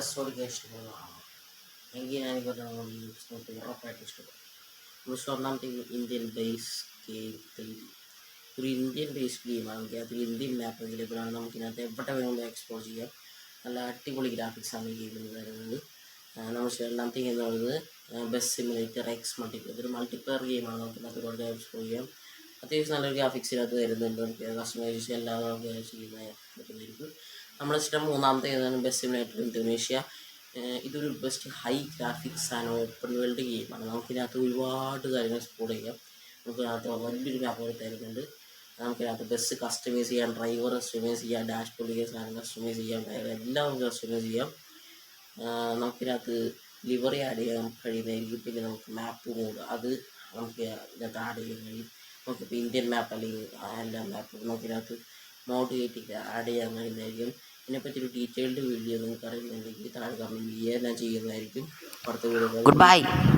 Bus ഓടിക്കാൻ ഇഷ്ടപ്പെടുന്നതാണ് എങ്കിൽ ഞാനിപ്പോൾ നോക്കി ഉറപ്പായിട്ട് ഇഷ്ടപ്പെടും. ഒന്നാമത്തെ ഇന്ത്യൻ ബേസ് ഗെയിം 3D. ഒരു ഇന്ത്യൻ ബേസ്ഡ് ഗെയിമാണെങ്കിൽ അത് ഇന്ത്യൻ മാപ്പ് അവൈലബിളാണ്. നമുക്കിതിനകത്ത് എവിടെ വേണമെങ്കിലും എക്സ്പ്ലോർ ചെയ്യാം. നല്ല അടിപൊളി ഗ്രാഫിക്സാണ് ഈ ഗെയിമിൽ വരുന്നത്. നമ്മൾ രണ്ടാമത്തെ ഗെയിം എന്ന് പറയുന്നത് ബസ് സിമുലേറ്റർ എക്സ് മൾട്ടിപ്ലെയർ. ഇതൊരു മൾട്ടിപ്ലെയർ ഗെയിമാണ്. നമുക്കിതിനകത്ത് ഒരുപാട് എക്സ്പ്ലോർ ചെയ്യാം. അത്യാവശ്യം നല്ലൊരു ഗ്രാഫിക്സിനകത്ത് വരുന്നുണ്ട്. നമുക്ക് കസ്റ്റമൈസേഷൻ എല്ലാം നമുക്ക് ചെയ്യുന്ന പറ്റുന്നതായിരിക്കും. നമ്മളിഷ്ടം മൂന്നാമത്തെ ഏതാണ് ബസ് സിമുലേറ്റർ ഇന്തോനേഷ്യ. ഇതൊരു ബെസ്റ്റ് ഹൈ ഗ്രാഫിക്സ് ആണ്, ഓപ്പൺ വേൾഡ് ഗെയിമാണ്. നമുക്കിതിനകത്ത് ഒരുപാട് കാര്യങ്ങൾ എക്സ്പ്ലോർ ചെയ്യാം. നമുക്കിതിനകത്ത് വലിയൊരു മാപ്പ് തരുന്നുണ്ട്. നമുക്കിതിനകത്ത് ബസ് കസ്റ്റമൈസ് ചെയ്യാം, ഡ്രൈവർ കസ്റ്റമൈസ് ചെയ്യാം, ഡാഷ് ബോർഡ് സാധനം കസ്റ്റമൈസ് ചെയ്യാം, എല്ലാം നമുക്ക് കസ്റ്റമൈസ് ചെയ്യാം. നമുക്കിതിനകത്ത് ലിവറി ആഡ് ചെയ്യാൻ കഴിയുന്നതായിരിക്കും. പിന്നെ നമുക്ക് മാപ്പ് മോഡ് അത് നമുക്ക് ഇതിനകത്ത് ആഡ് ചെയ്യാൻ കഴിയും. നമുക്കിപ്പോൾ ഇന്ത്യൻ മാപ്പ് അല്ലെങ്കിൽ എല്ലാ മാപ്പും നമുക്കിതിനകത്ത് മോഡ് കയറ്റി ആഡ് ചെയ്യാൻ കഴിയുന്നതായിരിക്കും. ഇതിനെപ്പറ്റി ഒരു ഡീറ്റെയിൽഡ് വീഡിയോ നിങ്ങൾക്ക് അറിയുന്നുണ്ടെങ്കിൽ താഴെ കമൻറ്റ് ചെയ്യുക, ഞാൻ ചെയ്യുന്നതായിരിക്കും. അടുത്ത വീഡിയോ.